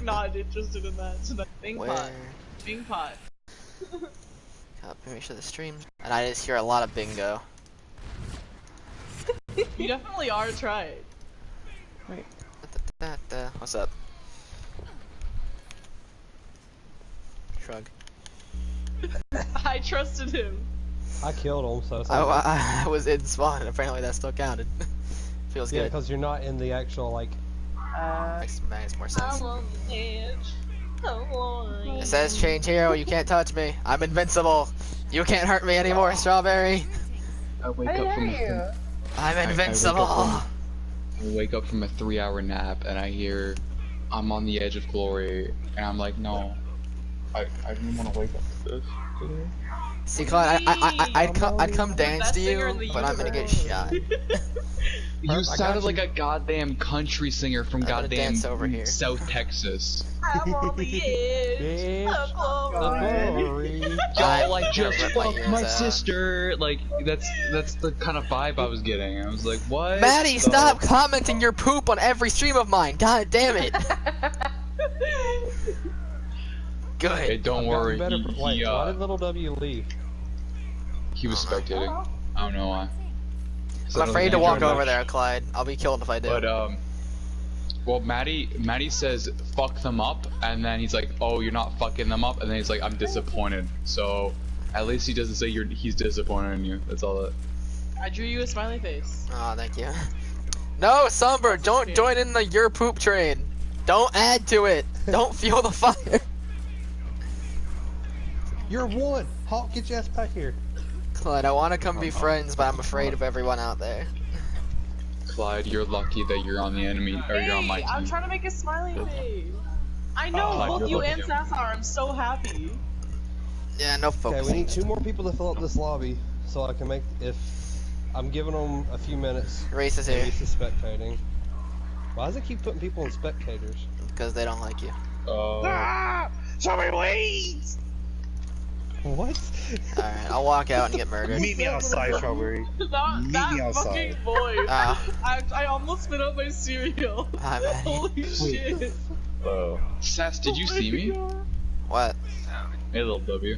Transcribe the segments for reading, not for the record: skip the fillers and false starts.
not interested in that. So that Bing pot. Bing pot. Make sure the stream. And I just hear a lot of bingo. You definitely are trying. Wait. What's up? Shrug. I trusted him. I killed him, so. I was in spawn, and apparently that still counted. Feels good. Yeah, because you're not in the actual like. Makes more sense. I'm on the edge. It says change hero. You can't touch me. I'm invincible. You can't hurt me anymore, Strawberry. I wake up from I'm invincible. I wake up from a 3-hour nap and I hear I'm on the edge of glory, and I'm like, no, I didn't want to wake up to this today. See, Clyde, I'd come dance to you, but I'm gonna get shot. You sounded like a goddamn country singer from goddamn over here. South Texas. I'm on the edge of glory. Y'all like just fuck my sister. Like that's the kind of vibe I was getting. I was like, what? Maddie, stop commenting your poop on every stream of mine. God damn it. Good. Hey, don't worry. Why did little W leave? He was spectating. I don't know why. I'm afraid to walk over there, Clyde. I'll be killed if I do. But well, Maddie says fuck them up, and then he's like, oh, you're not fucking them up, and then he's like, I'm disappointed. So at least he doesn't say he's disappointed in you. That's all that. I drew you a smiley face. Oh, thank you. No, Somber, don't join in the your poop train. Don't add to it. Don't fuel the fire. You're one. Hawk, get your ass back here. Clyde, I want to come be friends, but I'm afraid of everyone out there. Clyde, you're lucky that you're on the enemy, or you're on my team. I'm trying to make a smiley face. I know, both you and Sass are. I'm so happy. Yeah, no focus. Okay, we need 2 more people to fill up this lobby, so I can make. If I'm giving them a few minutes. Race is here. Race is spectating. Why does it keep putting people in spectators? Because they don't like you. Show me wait! What? Alright, I'll walk out and get murdered. Meet me outside, Strawberry. That fucking voice. I almost spit out my cereal. Holy shit. Oh. Sass, did you see me? What? Hey, little W.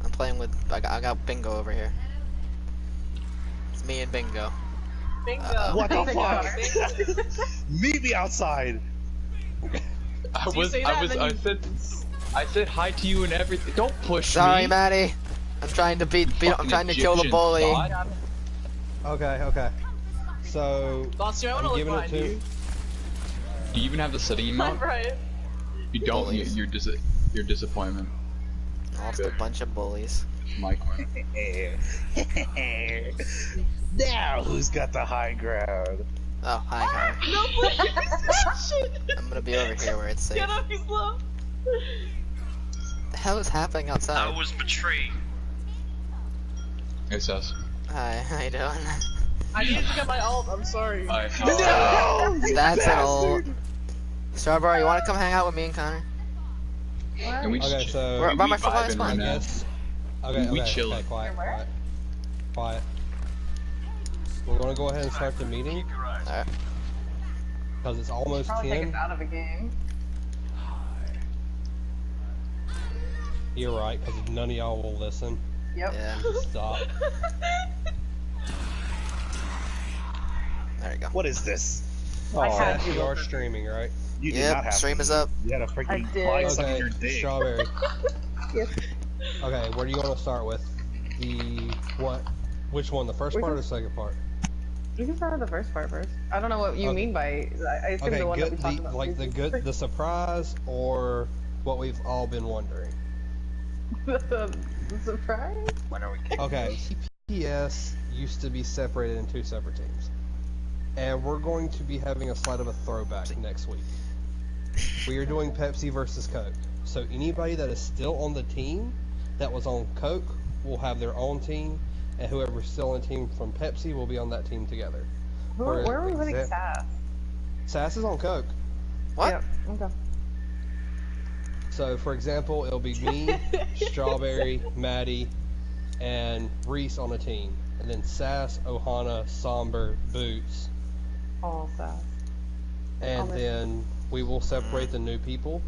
I'm playing with. I got Bingo over here. It's me and Bingo. Bingo. What the fuck? Meet me outside. I said hi to you and everything. Don't push me. Sorry, Maddie. I'm trying to I'm trying to kill the bully. Okay. So I'm giving it to. Do you even have the setting amount? Right. You don't. You're disappointment. Lost a bunch of bullies. Mike. Now who's got the high ground? Oh, hi, Connor. No, please. I'm gonna be over here where it's safe. Get up, he's low. The hell is happening outside? I was betrayed. Hey, Sass. Hi, how you doing? I need to get my ult, I'm sorry. No! That's an ult. Strawberry, you wanna come hang out with me and Connor? Can we Okay, so we're by my fly spot. I guess. Okay, we chill. Okay, quiet. We're gonna go ahead and start the meeting. Alright. Because it's almost 10. Take us out of a game. You're right, because none of y'all will listen. Yep. Yeah. Stop. There you go. What is this? Oh, you are streaming, right? You did not have stream to. is up. You had a freaking I did. fly sucking Okay, your dick. Strawberry. Yes. Okay, what are you going to start with? What? Which one? The first part or the second part? You can start with the first part first. I don't know what you mean by. I assume the one that we talked about. Like the surprise, or what we've all been wondering. The surprise? When are we? Okay, TPS used to be separated in 2 separate teams, and we're going to be having a slight of a throwback next week. We are doing Pepsi versus Coke. So anybody that is still on the team that was on Coke will have their own team, and whoever's still on the team from Pepsi will be on that team together. Where are we putting Sass? Sass is on Coke. What? Yep. Okay. So, for example, it'll be me, Strawberry, Maddie, and Reese on a team. And then Sass, Ohana, Somber, Boots. All Sass. And then We will separate the new people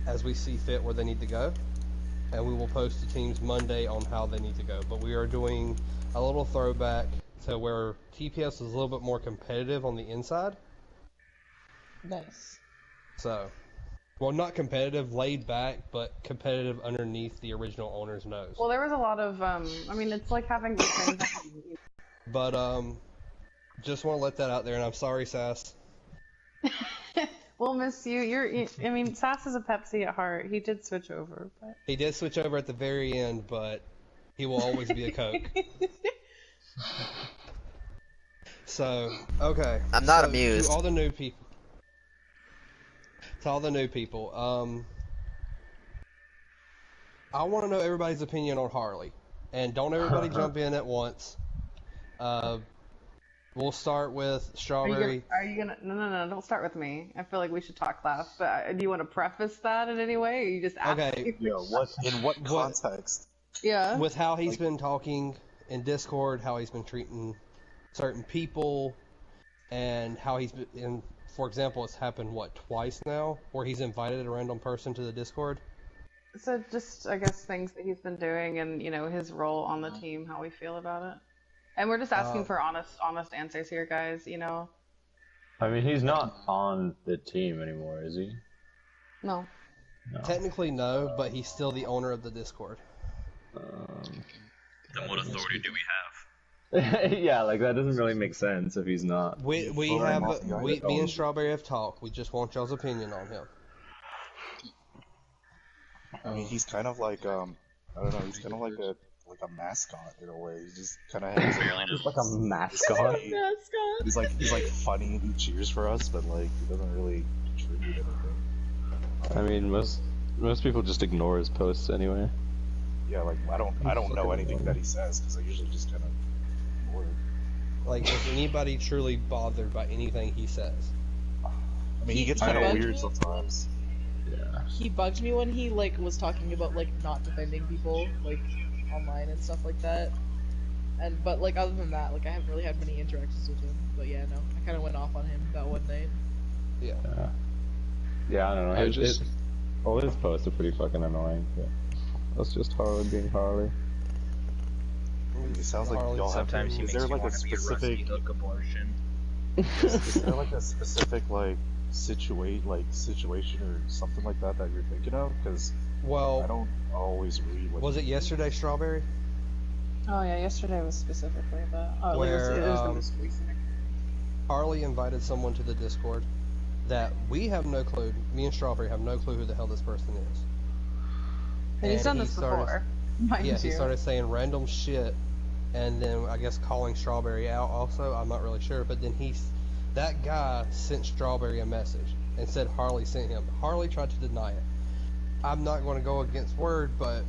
as we see fit where they need to go, and we will post the teams Monday on how they need to go. But we are doing a little throwback to where TPS is a little bit more competitive on the inside. Nice. So, well, not competitive, laid back, but competitive underneath the original owner's nose. Well, there was a lot of, I mean, it's like having the same. But, just want to let that out there, and I'm sorry, Sass. We'll miss you. I mean, Sass is a Pepsi at heart. He did switch over, but. He did switch over at the very end, but he will always be a Coke. So, okay. I'm not amused. To all the new people, I want to know everybody's opinion on Harley. And don't everybody jump in at once. We'll start with Strawberry. Are you gonna? No, don't start with me. I feel like we should talk last. But do you want to preface that in any way? Or you just ask Okay. Yeah, in what context? Yeah. With how he's been talking in Discord, how he's been treating certain people, and how he's been, for example, it's happened, twice now, where he's invited a random person to the Discord? So just, I guess, things that he's been doing and, his role on the team, how we feel about it. And we're just asking for honest answers here, guys, I mean, he's not on the team anymore, is he? No. Technically, no, but he's still the owner of the Discord. Then what authority do we have? Yeah, like, that doesn't really make sense if he's not. Me and Strawberry have talked. We just want y'all's opinion on him. I mean, he's kind of like, I don't know, he's kind of like a mascot in a way. He just kind of has He's like a mascot. He's like funny and he cheers for us, but like he doesn't really contribute anything. I mean, most people just ignore his posts anyway. Yeah, like I don't know anything that he says because I usually just kind of ignore it. Like, is anybody truly bothered by anything he says? I mean, he gets kind of weird sometimes. Yeah. He bugged me when he was talking about not defending people online and stuff like that. But other than that, I haven't really had many interactions with him. But yeah, no, I kind of went off on him that one night. Yeah. Yeah, I don't know. All his posts are pretty fucking annoying. Yeah. That's just Harley being Harley. It sounds like y'all have to. Is there a specific abortion? Is there a specific situation or something like that you're thinking of? Because I don't always read. Was it yesterday, Strawberry? Oh yeah, yesterday was specifically that. Oh, Where it was the most recent. Harley invited someone to the Discord that we have no clue. Me and Strawberry have no clue who the hell this person is. And he's done this before. Mind you. He started saying random shit, and then I guess calling Strawberry out also. I'm not really sure, but then that guy sent Strawberry a message and said Harley sent him. Harley tried to deny it. I'm not going to go against word, but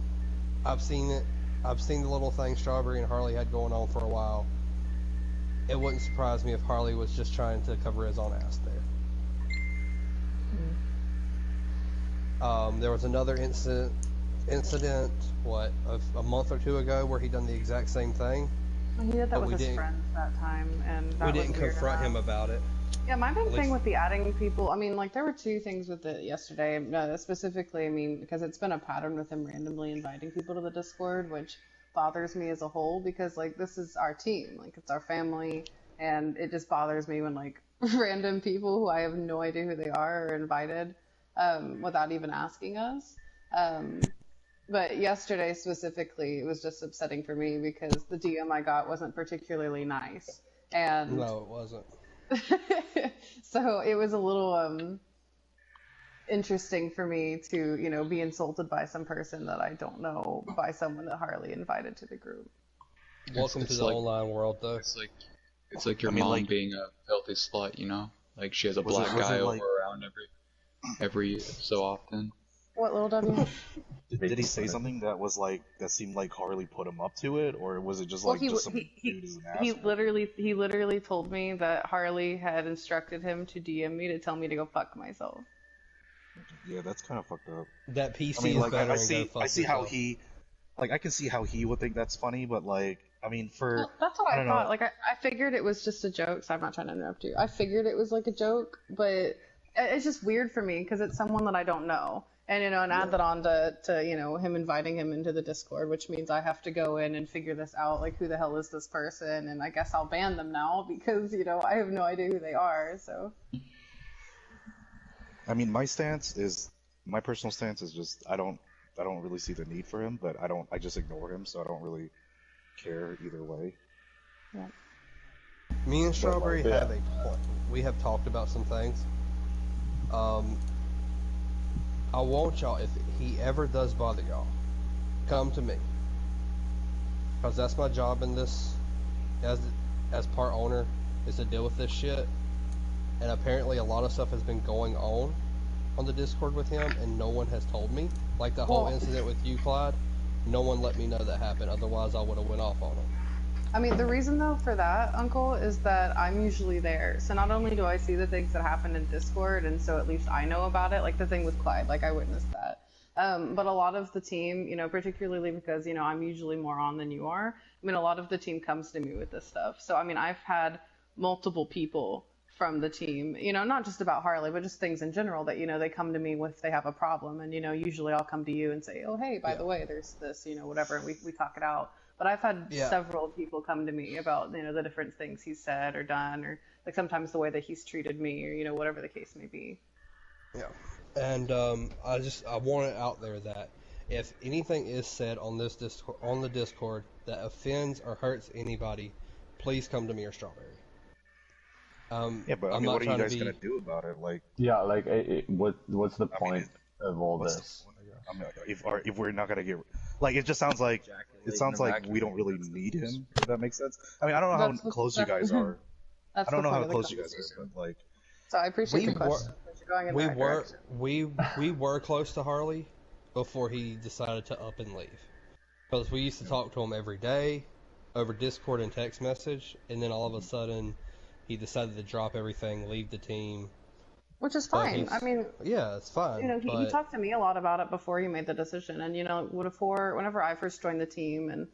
I've seen it. I've seen the little thing Strawberry and Harley had going on for a while. It wouldn't surprise me if Harley was just trying to cover his own ass there. There was another incident, a month or two ago, where he done the exact same thing. He did that with his friends that time, and that we didn't confront him about it. Yeah, my big thing with the adding people, I mean, there were two things with it yesterday, specifically, I mean, because it's been a pattern with him randomly inviting people to the Discord, which bothers me as a whole, because, this is our team, it's our family, and it just bothers me when, random people who I have no idea who they are invited, without even asking us. But yesterday specifically, it was just upsetting for me because the DM I got wasn't particularly nice. And no, it wasn't. So it was a little interesting for me to, be insulted by some person that I don't know, by someone that Harley invited to the group. Welcome to the online world, though. It's like your mom being a filthy slut, she has a black guy over around every so often. What, little W? Did he say something that was that seemed like Harley put him up to it, or was it just just some dude who's an asshole? He literally told me that Harley had instructed him to DM me to tell me to go fuck myself. Yeah, that's kind of fucked up. That PC is better. I see how he, I can see how he would think that's funny, but I mean, well, that's what I thought. I figured it was just a joke. So I'm not trying to interrupt you. I figured it was a joke, but it's just weird for me because it's someone that I don't know. And, and add that on to him inviting him into the Discord, which means I have to go in and figure this out, like, who the hell is this person? And I guess I'll ban them now because, I have no idea who they are, so. I mean, my personal stance is just, I don't really see the need for him, but I just ignore him, so I don't really care either way. Yeah. Me and Strawberry have a point. We have talked about some things. I want y'all, if he ever does bother y'all, come to me. Because that's my job in this, as part owner, is to deal with this shit. And apparently a lot of stuff has been going on the Discord with him, and no one has told me. Like the whole incident with you, Clyde, no one let me know that happened, otherwise I would have went off on him. I mean, the reason though for that, Uncle, is that I'm usually there. So not only do I see the things that happen in Discord, and so at least I know about it, like the thing with Clyde, like I witnessed that. But a lot of the team, particularly because, I'm usually more on than you are, I mean, a lot of the team comes to me with this stuff. So, I mean, I've had multiple people from the team, not just about Harley, but just things in general that, they come to me if they have a problem. And, usually I'll come to you and say, oh, hey, by the way, there's this, whatever, and we talk it out. But I've had several people come to me about, the different things he's said or done, or like sometimes the way that he's treated me, or, whatever the case may be. Yeah. And I want it out there that if anything is said on the Discord that offends or hurts anybody, please come to me or Strawberry. Yeah, but I mean, what are you guys gonna do about it? Like, yeah, like, what's the point of all this? I mean, if we're not gonna get, like, it just sounds like we don't really need him. If that makes sense. I mean, I don't know how close you guys are. I don't know how close you guys are, but like. So I appreciate your question. We were close to Harley before he decided to up and leave, because we used to talk to him every day over Discord and text message, and then all of a sudden he decided to drop everything, leave the team. Which is fine. I mean, yeah, it's fine. He talked to me a lot about it before he made the decision, and whenever I first joined the team, and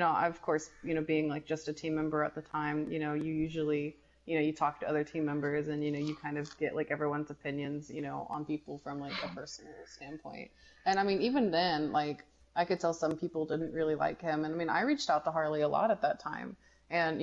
I, of course, being like just a team member at the time, you usually. You talk to other team members and, you kind of get like everyone's opinions, on people from like a personal standpoint. And I mean, even then, like I could tell some people didn't really like him. And I mean, I reached out to Harley a lot at that time and,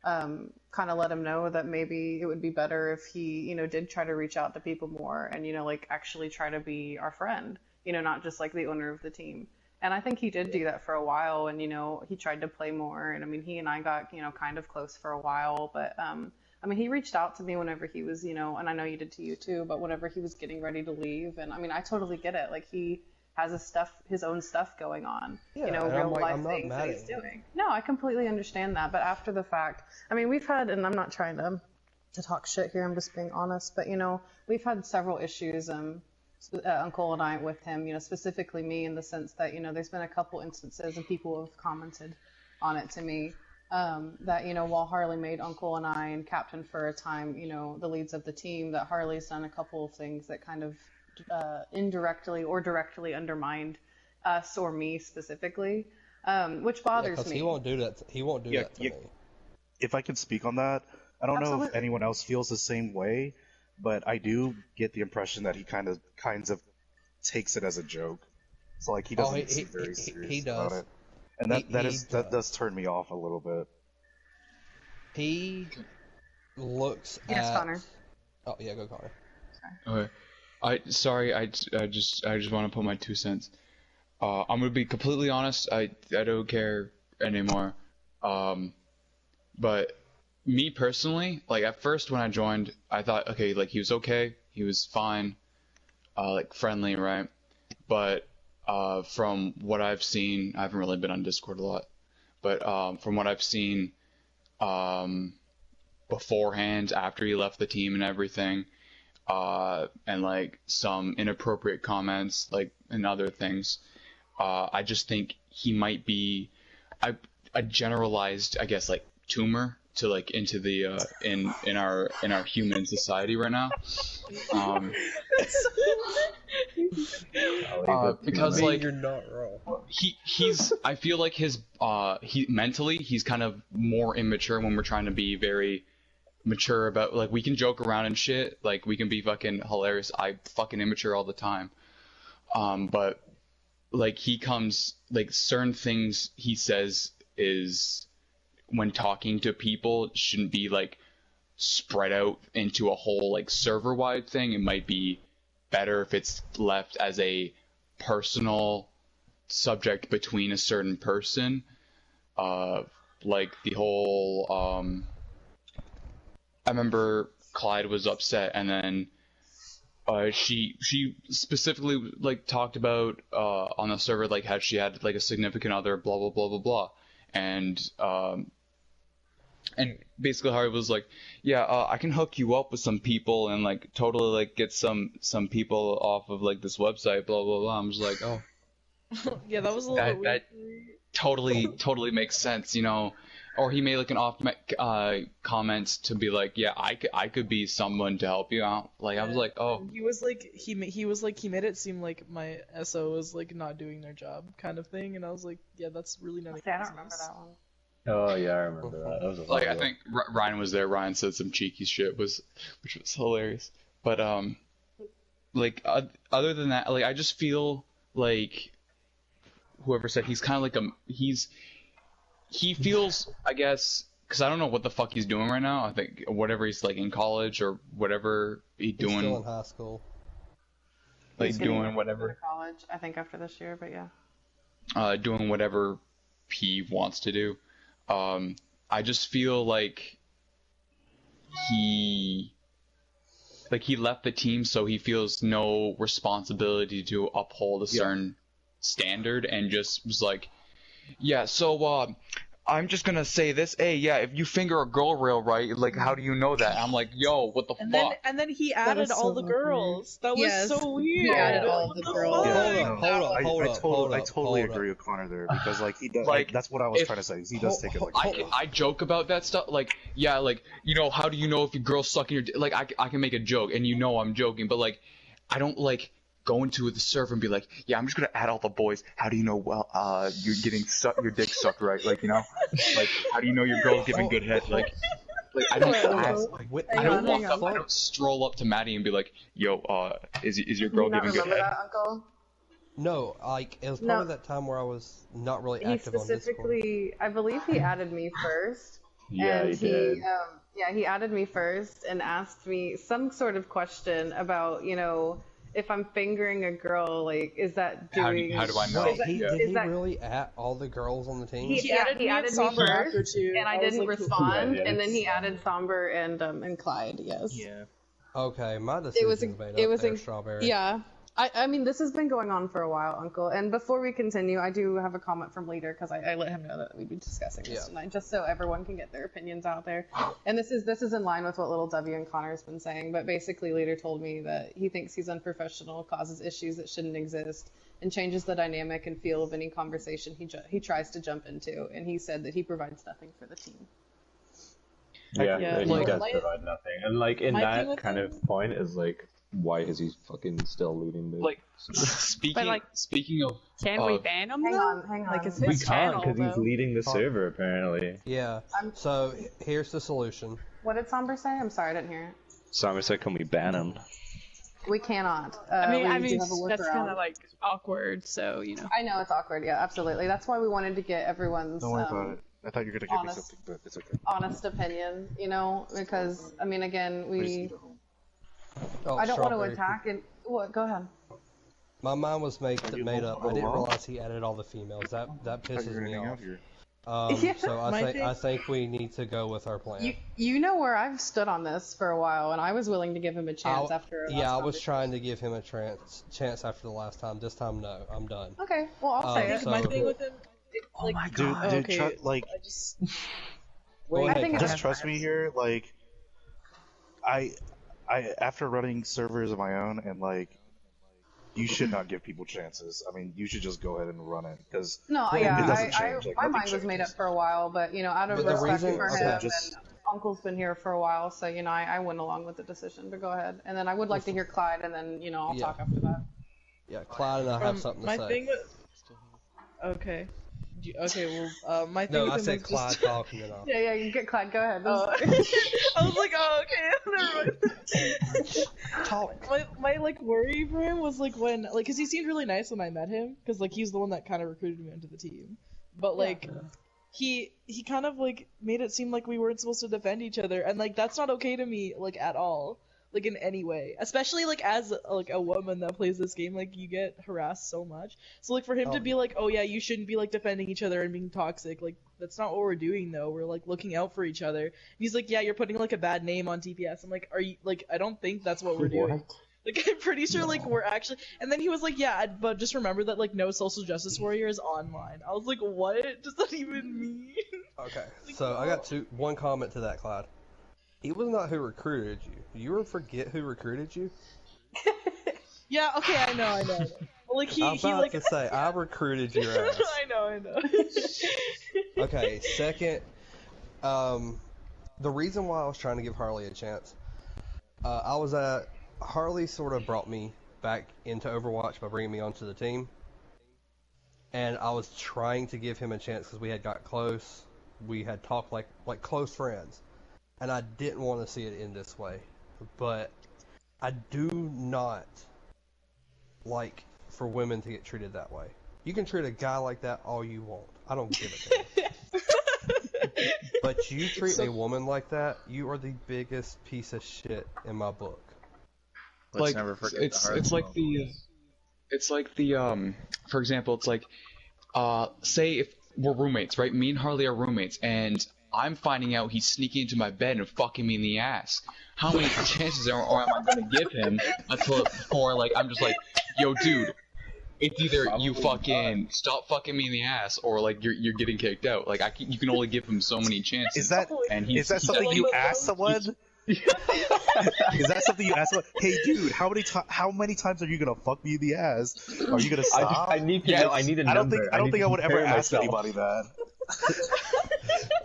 kind of let him know that maybe it would be better if he, did try to reach out to people more and, like actually try to be our friend, not just like the owner of the team. And I think he did do that for a while, and he tried to play more. And I mean, he and I got kind of close for a while. But I mean, he reached out to me whenever he was and I know you did to you too. But whenever he was getting ready to leave, and I mean, I totally get it. Like he has his own stuff going on. Real life things that he's doing. No, I completely understand that. But after the fact, I mean, we've had, and I'm not trying to talk shit here. I'm just being honest. But we've had several issues. Uncle and I with him, specifically me, in the sense that, there's been a couple instances and people have commented on it to me, that, while Harley made Uncle and I and Captain for a time, the leads of the team, that Harley's done a couple of things that kind of indirectly or directly undermined us or me specifically, which bothers me. He won't do that. He won't do that to me. If I can speak on that, I don't know if anyone else feels the same way. But I do get the impression that he kind of takes it as a joke. So like he doesn't seem very serious about it. And that does turn me off a little bit. He looks at Connor. Oh yeah, go Connor. Okay. I just want to put my 2 cents. I'm gonna be completely honest. I don't care anymore. But me personally, like at first when I joined, I thought, okay, like he was fine, like friendly, right? But from what I've seen, I haven't really been on Discord a lot, but from what I've seen beforehand, after he left the team and everything, and like some inappropriate comments, like and other things, I just think he might be a generalized, I guess, like tumor to like into the in our human society right now, because like you're not wrong. He's I feel like his mentally he's kind of more immature when we're trying to be very mature about, like, we can joke around and shit, like, we can be fucking hilarious. I fucking immature all the time. But like he comes, like, certain things he says is when talking to people shouldn't be like spread out into a whole like server wide thing. It might be better if it's left as a personal subject between a certain person. Like the whole I remember Clyde was upset, and then she specifically like talked about on the server like how she had like a significant other, blah blah blah blah blah, and basically Harry was like, yeah, I can hook you up with some people and like totally like get some people off of like this website, blah blah blah. I'm just like, oh, Yeah, that was a little bit weird. that totally makes sense, you know. Or he made like an off comment to be like, yeah, I could be someone to help you out. Like I was like, oh. He was like he made it seem like my SO was like not doing their job kind of thing, and I was like, yeah, that's really not. See, I don't remember that one. Oh yeah, I remember that. That was a Like I think Ryan was there. Ryan said some cheeky shit which was hilarious. But like other than that, like I just feel like whoever said he's kind of like he feels, I guess, because I don't know what the fuck he's doing right now. I think whatever he's like in college or whatever he's doing. Still in high school. Like He's doing getting whatever. to college, I think after this year, but yeah. Doing whatever he wants to do. I just feel like he left the team, so he feels no responsibility to uphold a certain standard, and just was like, yeah, so I'm just gonna say this. Hey, yeah, if you finger a girl real right, like, how do you know that? I'm like, yo, what the fuck? And then he added all the girls. That was so weird. He added all the girls. I totally agree with Connor there, because like he does. Like that's what I was trying to say. He does take it like. I joke about that stuff. Like, yeah, like, you know, how do you know if your girl's sucking your? Like, I can make a joke, and you know I'm joking, but like, I don't like go into the server and be like, yeah, I'm just gonna add all the boys. How do you know? Well, you're getting your dick sucked, right? Like, you know, like, how do you know your girl's giving good head? Like I don't ask. I don't walk up. I don't stroll up to Maddie and be like, yo, is your girl giving good head? That, Uncle? No, like it was part of that time where I was not really active on Discord. He specifically, I believe he added me first. Yeah, and he did. He added me first and asked me some sort of question about, you know, if I'm fingering a girl, like, is that doing? How do I know? Did he really add all the girls on the team? He added me first, and I didn't respond. And then he added Somber and Clyde. Yes. Yeah. Okay, my decision was made up there, Strawberry. Yeah. I mean, this has been going on for a while, Uncle. And before we continue, I do have a comment from Leader, because I let him know that we'd be discussing this tonight, just so everyone can get their opinions out there. And this is in line with what Little W and Connor's been saying, but basically Leader told me that he thinks he's unprofessional, causes issues that shouldn't exist, and changes the dynamic and feel of any conversation he tries to jump into. And he said that he provides nothing for the team. Yeah, he like, does provide nothing. And like in that kind of point is like, why is he fucking still leading this? Like, speaking of, can we ban him? Hang on. Like, it's we his can't channel, because he's leading the server apparently. Yeah. So here's the solution. What did Somber say? I'm sorry, I didn't hear it. Somber said, "Can we ban him?" We cannot. I mean, that's kind of like awkward. So you know. I know it's awkward. Yeah, absolutely. That's why we wanted to get everyone's. Don't worry about it. I thought you were gonna give me something, but it's okay. Honest opinion, you know, because I mean, again, Oh, I don't want to attack and what? Go ahead. My mind was made up. I didn't realize he added all the females. That pisses me off. So I think we need to go with our plan. You know where I've stood on this for a while, and I was willing to give him a chance after. I was trying to give him a chance after the last time. This time, no, I'm done. Okay, well I'll say it. My thing with him, like, oh my god, dude, like, just trust me here. Like, I after running servers of my own, and like, you should not give people chances. I mean, you should just go ahead and run it, because it doesn't change. Like, my mind was made up for a while, but you know, out of respect for him, and Uncle's been here for a while, so you know, I went along with the decision. But go ahead, and then I would like to hear Clyde, and then you know, I'll talk after that. Yeah, Clyde and I have something to say. Okay. Okay, well, my thing No, with I him said was Clyde just... talking it off. Yeah, you get Clyde. Go ahead. I was like, oh, okay, never mind. Talk. My like worry for him was like when like because he seemed really nice when I met him because like he's the one that kind of recruited me into the team, but like he kind of like made it seem like we weren't supposed to defend each other, and like that's not okay to me like at all, like in any way, especially like as like a woman that plays this game, like you get harassed so much. So like for him to be like, oh yeah, you shouldn't be like defending each other and being toxic, like that's not what we're doing though. We're like looking out for each other. And he's like, yeah, you're putting like a bad name on TPS. I'm like, are you like? I don't think that's what we're doing. Like I'm pretty sure like we're actually. And then he was like, yeah, but just remember that like no social justice warrior is online. I was like, what does that even mean? Okay, so I got one comment to that, Clyde. He was not who recruited you. You ever forget who recruited you? Yeah, okay, I know. Like I'm about to say, I recruited your ass. I know. Okay, second, the reason why I was trying to give Harley a chance, Harley sort of brought me back into Overwatch by bringing me onto the team, and I was trying to give him a chance because we had got close, we had talked like close friends, and I didn't want to see it end this way, but I do not like for women to get treated that way. You can treat a guy like that all you want. I don't give a damn. But you treat a woman like that, you are the biggest piece of shit in my book. Let's never forget it's like the for example, it's like say if we're roommates, right? Me and Harley are roommates, and I'm finding out he's sneaking into my bed and fucking me in the ass. How many chances am I gonna give him before like I'm just like, yo, dude, it's either you fucking stop fucking me in the ass or like you're getting kicked out. Like you can only give him so many chances. Is that something you ask someone? Is that something you ask someone? Hey, dude, how many times are you gonna fuck me in the ass? Are you gonna stop? I need to know. I need a number. I don't think I would ever ask anybody that.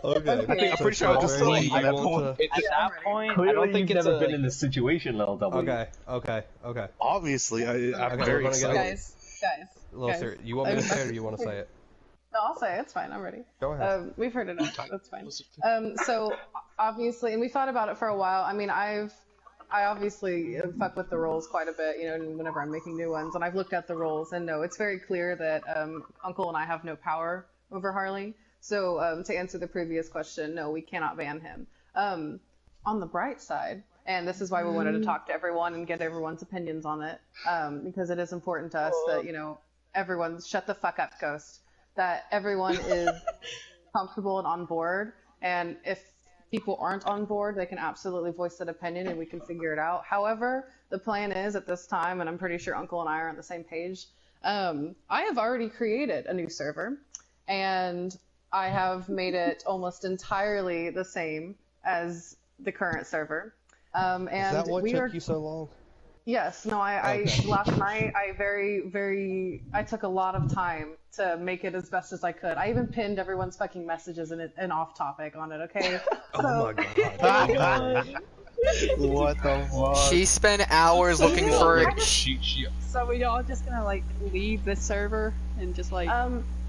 Okay. I'm pretty sure I'll just leave at that point. At that point, Clearly, I don't think you've it's never been in this situation, Lil W. Okay. Obviously, I'm Okay, very we're gonna get excited. Guys. You want me to say it or you want to say it? No, I'll say it. It's fine. I'm ready. Go ahead. We've heard enough. That's fine. So obviously, and we thought about it for a while. I mean, I obviously fuck with the roles quite a bit, you know, whenever I'm making new ones, and I've looked at the roles, and no, it's very clear that Uncle and I have no power over Harley. So to answer the previous question, no, we cannot ban him. On the bright side, and this is why we wanted to talk to everyone and get everyone's opinions on it, because it is important to us that, you know, everyone shut the fuck up, Ghost, that everyone is comfortable and on board, and if people aren't on board, they can absolutely voice that opinion and we can figure it out. However, the plan is at this time, and I'm pretty sure Uncle and I are on the same page, I have already created a new server, and I have made it almost entirely the same as the current server. And is that what took you so long? Yes, no, last night I took a lot of time to make it as best as I could. I even pinned everyone's fucking messages and off topic on it, okay? Oh my god. What the fuck? She spent hours looking for So we all just gonna like leave the server and just like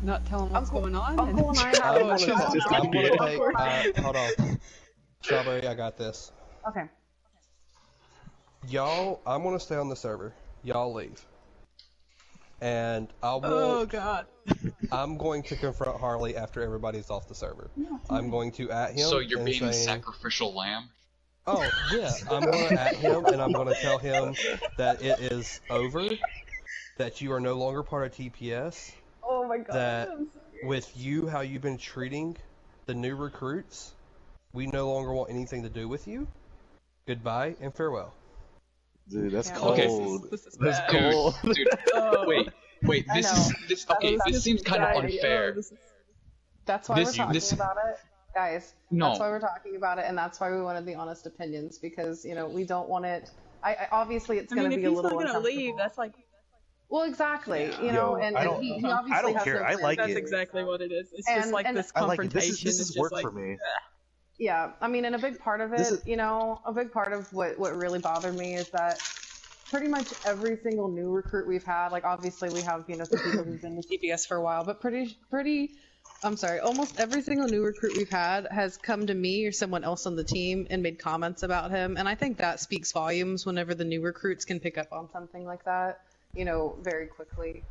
not tell them what's going on? Uncle and I I'm gonna take, hold on. Strawberry, I got this. Okay. Y'all, I'm gonna stay on the server. Y'all leave. And Oh god. I'm going to confront Harley after everybody's off the server. I'm going to at him. So you're being saying, sacrificial lamb? Oh, yeah. I'm going to at him and I'm going to tell him that it is over, that you are no longer part of TPS. Oh my god. That with you, how you've been treating the new recruits, we no longer want anything to do with you. Goodbye and farewell. Dude, that's Okay. cold. That's cold. Dude, wait. This seems kind of unfair. That's why we're talking about it, guys. No. That's why we're talking about it, and that's why we wanted the honest opinions, because you know we don't want it. I obviously it's going to be a little. If he's still gonna leave, that's like. Well, exactly. You know, and he obviously I don't has care. no I plans. like That's it. exactly what it is. It's just like this I like confrontation. it. This is work for me. Yeah, I mean, and a big part of it, you know, a big part of what really bothered me is that pretty much every single new recruit we've had, like obviously we have, you know, some people who've been in TPS for a while, but pretty I'm sorry, almost every single new recruit we've had has come to me or someone else on the team and made comments about him, and I think that speaks volumes whenever the new recruits can pick up on something like that, you know, very quickly.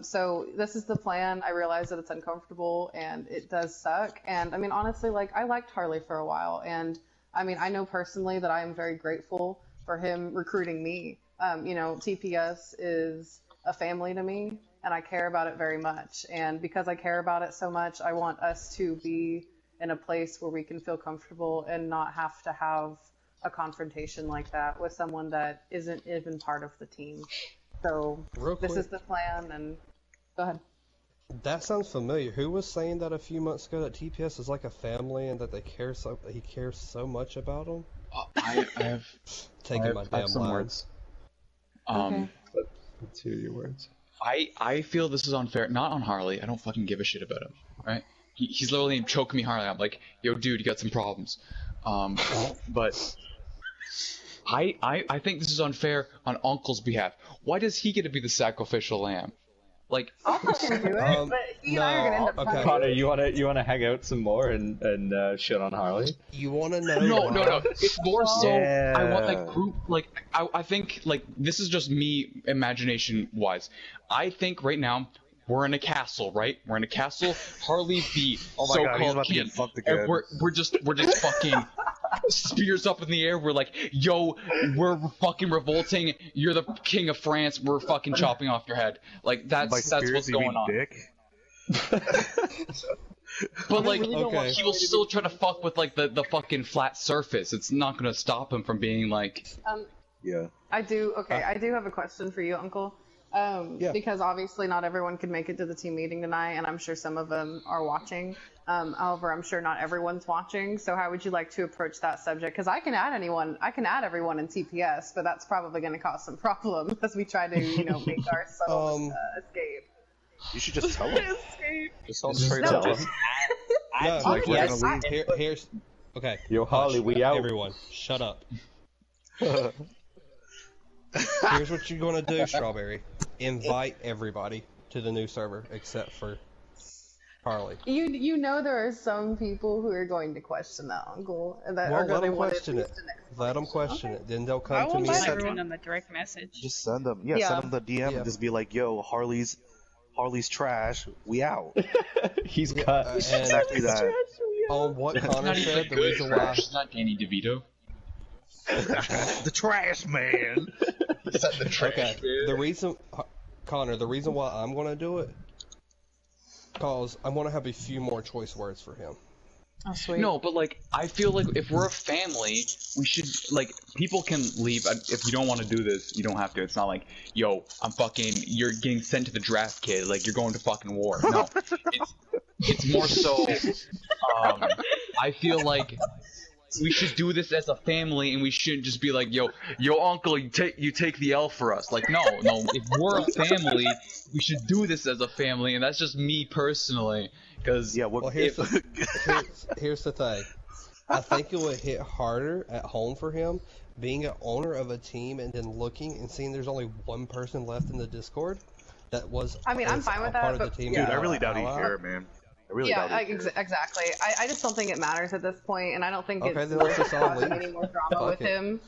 So this is the plan. I realize that it's uncomfortable and it does suck, and I mean, honestly, like, I liked Harley for a while, and I mean, I know personally that I am very grateful for him recruiting me. You know, TPS is a family to me, and I care about it very much. And because I care about it so much, I want us to be in a place where we can feel comfortable and not have to have a confrontation like that with someone that isn't even part of the team. So this is the plan, and go ahead. That sounds familiar. Who was saying that a few months ago that TPS is like a family and that he cares so much about them? I have taking my damn some words. Okay. Let's hear your words. I feel this is unfair. Not on Harley. I don't fucking give a shit about him. Right? He's literally choking me Harley. I'm like, yo, dude, you got some problems. But I think this is unfair on Uncle's behalf. Why does he get to be the sacrificial lamb? Like, I'll fucking do it, but he and I are gonna end up Connor, you wanna hang out some more and shit on Harley? You wanna know? No. It's more so I want like group I think like this is just me imagination wise. I think right now we're in a castle, right? We're in a castle. Harley the so-called king. And we're just fucking spears up in the air. We're like, yo, we're fucking revolting. You're the king of France. We're fucking chopping off your head. Like that's what's going on. Dick? But like, he will still try to fuck with like the fucking flat surface. It's not gonna stop him from being like. Yeah. I do. Okay, I do have a question for you, Uncle. Because obviously not everyone could make it to the team meeting tonight, and I'm sure some of them are watching. However, I'm sure not everyone's watching. So how would you like to approach that subject? Because I can add everyone in TPS, but that's probably going to cause some problems as we try to, you know, make our subtle escape. You should just tell them. Just tell them straight up. Just Here's okay. Yo, Harley, we out. Everyone, shut up. Here's what you're gonna do, Strawberry. Invite everybody to the new server except for Harley. You know there are some people who are going to question that, Uncle, and that are going to question it. Let them question it. Then they'll come to me. I will let everyone on the direct message. Just send them. Send them the DM and just be like, "Yo, Harley's trash. We out." He's cut. Exactly that. On what Connor said, the reason why. It's not Danny DeVito. The trash man. He said the trash man. The reason, Connor, the reason why I'm gonna do it, cause I want to have a few more choice words for him. Oh, sweet. No, but like, I feel like if we're a family, we should, like, people can leave. If you don't want to do this, you don't have to. It's not like, yo, you're getting sent to the draft, kid. Like, you're going to fucking war. No. It's more so, I feel like we should do this as a family, and we shouldn't just be like, yo, uncle, you take the L for us. Like, no. If we're a family, we should do this as a family, and that's just me personally. Because here's the thing. I think it would hit harder at home for him being an owner of a team and then looking and seeing there's only one person left in the Discord that was. I mean, I'm fine with that, part of but the team. Dude, I really doubt he'd care, man. I really doubt he'd care. Exactly. I just don't think it matters at this point, and I don't think it's then worth let's just all causing leave. any more drama with him.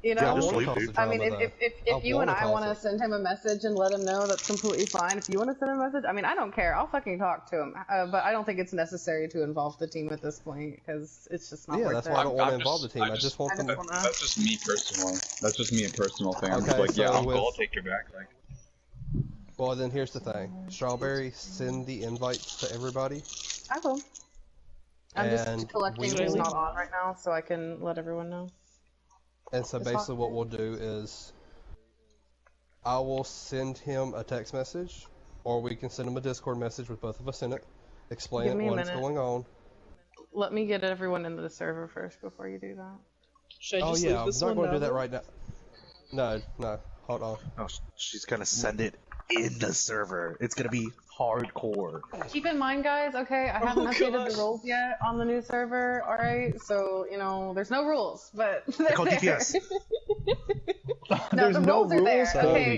You Yeah, know, just leave, dude. I mean, if you and I want to send him a message and let him know, that's completely fine. If you want to send him a message, I mean, I don't care. I'll fucking talk to him. But I don't think it's necessary to involve the team at this point because it's just not worth it. Yeah, that's why I don't want to involve the team. I just want them. That's just me personally. That's just me a personal thing. I'm Okay, just like, yeah, so I'll take your back. Like, well, then here's the thing. Strawberry, send the invites to everybody. I will. I'm just collecting we who's will- not on right now so I can let everyone know. And so basically what we'll do is I will send him a text message, or we can send him a Discord message with both of us in it, explain what's going on. Let me get everyone into the server first before you do that. Should I just leave this I'm not one going to do that down? right now. No, hold on. No, she's gonna send it in the server. It's gonna be hardcore. Keep in mind, guys, okay, I haven't updated the rules yet on the new server, alright? So, you know, there's no rules, but they're called there. TPS. No, the rules are there. Okay,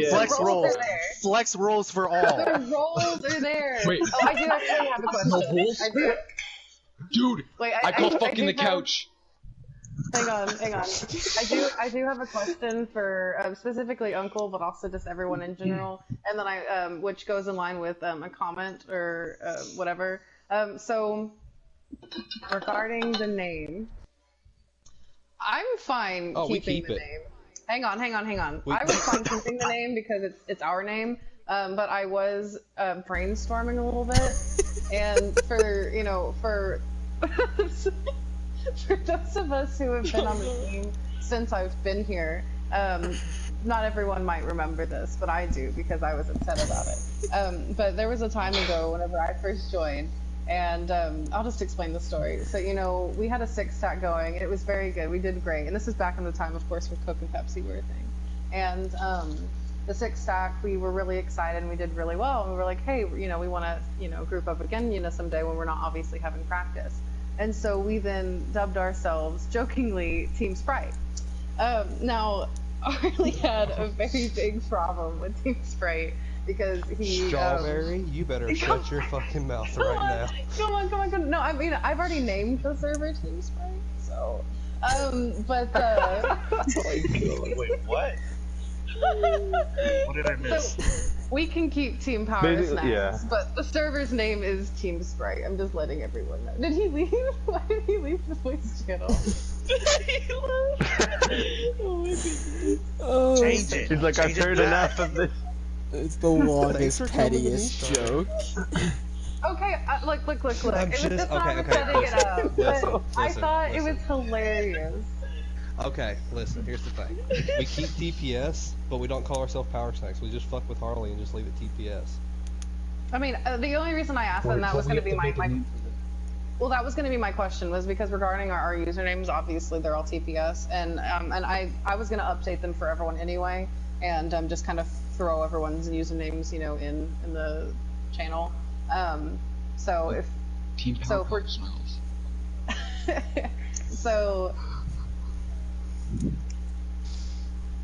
Flex rules. Flex rules for all. The rules are there. Wait. Oh, I do actually have a question. No rules? I do. Dude, Wait, I call fucking the couch. Hang on. I do have a question for specifically Uncle, but also just everyone in general, and then which goes in line with a comment or whatever. So regarding the name, I'm fine keeping the name. Hang on. I was fine keeping the name because it's our name. But I was brainstorming a little bit, and for for those of us who have been on the team since I've been here, not everyone might remember this, but I do because I was upset about it. But there was a time ago whenever I first joined, and I'll just explain the story. So, we had a 6-stack going. It was very good. We did great. And this is back in the time, of course, with Coke and Pepsi were a thing. And the 6-stack, we were really excited and we did really well. And we were like, hey, we want to, group up again, someday when we're not obviously having practice. And so we then dubbed ourselves, jokingly, Team Sprite. Now, Harley had a very big problem with Team Sprite because he... Strawberry, you better shut your fucking mouth right now. Come on. No, I mean, I've already named the server Team Sprite, so... But... Wait, what? What did I miss? So, we can keep Team Power Snacks, but the server's name is Team Sprite. I'm just letting everyone know. Did he leave? Why did he leave the voice channel? Oh my goodness. Change it. He's like, I've heard enough of this. It's the longest, pettiest joke. Okay, look. It was just not setting it up, but I thought it was hilarious. Okay, listen, here's the thing. We keep TPS, but we don't call ourselves Power Snacks. We just fuck with Harley and just leave it TPS. I mean, the only reason I asked them that was going to be my that was going to be my question, was because regarding our usernames, obviously they're all TPS, and I was going to update them for everyone anyway, and just kind of throw everyone's usernames, in the channel. So if Team Power Smiles. So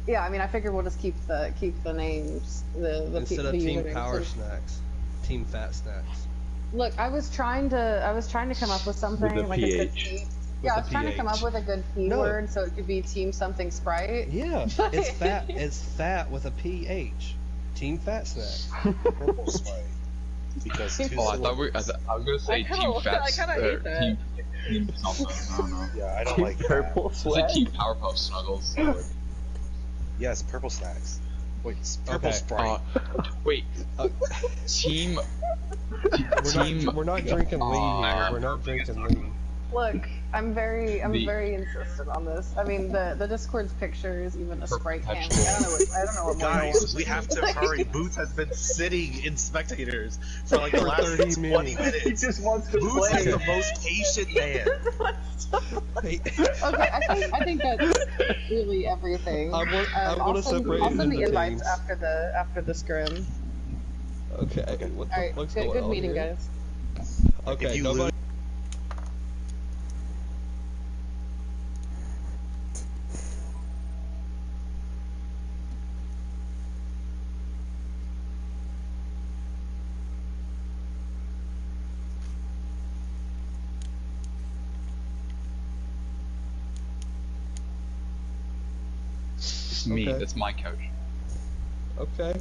yeah, I mean, I figure we'll just keep the names, the instead of Team Power Snacks, Team Fat Snacks. Look, I was trying to come up with something with like a good key. Yeah, I was trying to come up with a good keyword so it could be Team something Sprite. Yeah, it's fat. It's fat with a PH. Team Fat Snacks. Purple Sprite. Because I thought I was gonna say Team Fat. I kind of hate that. Team something. I don't know. Yeah, I don't like Purple that. It's like Team Powerpuff Snuggles. Yes, Purple Snacks. Wait, Purple Sprite. Wait. Team. We're not drinking lean here. We're not drinking lean. Look, I'm very insistent on this. I mean, the Discord's pictures, even a Sprite can. I don't know what Guys, we have to hurry. Booth has been sitting in spectators for like the last 20 minutes. He just wants to Booth play. is the most patient man. Okay, I think that's really everything. I want to separate I'll send the invites teams. after the scrim. Okay. What the Alright, fuck's going good on meeting, here? guys. Okay, you nobody. It's me. Okay. That's my couch. Okay.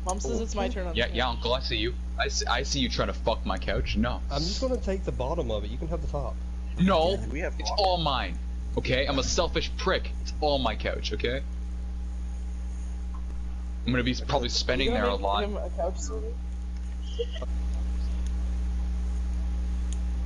Mom says it's my turn on Yeah, Uncle. I see you. I see you trying to fuck my couch. No. I'm just gonna take the bottom of it. You can have the top. No. We have It's all mine. Okay. I'm a selfish prick. It's all my couch. Okay. I'm gonna be probably spending there a lot. Him a couch sorter?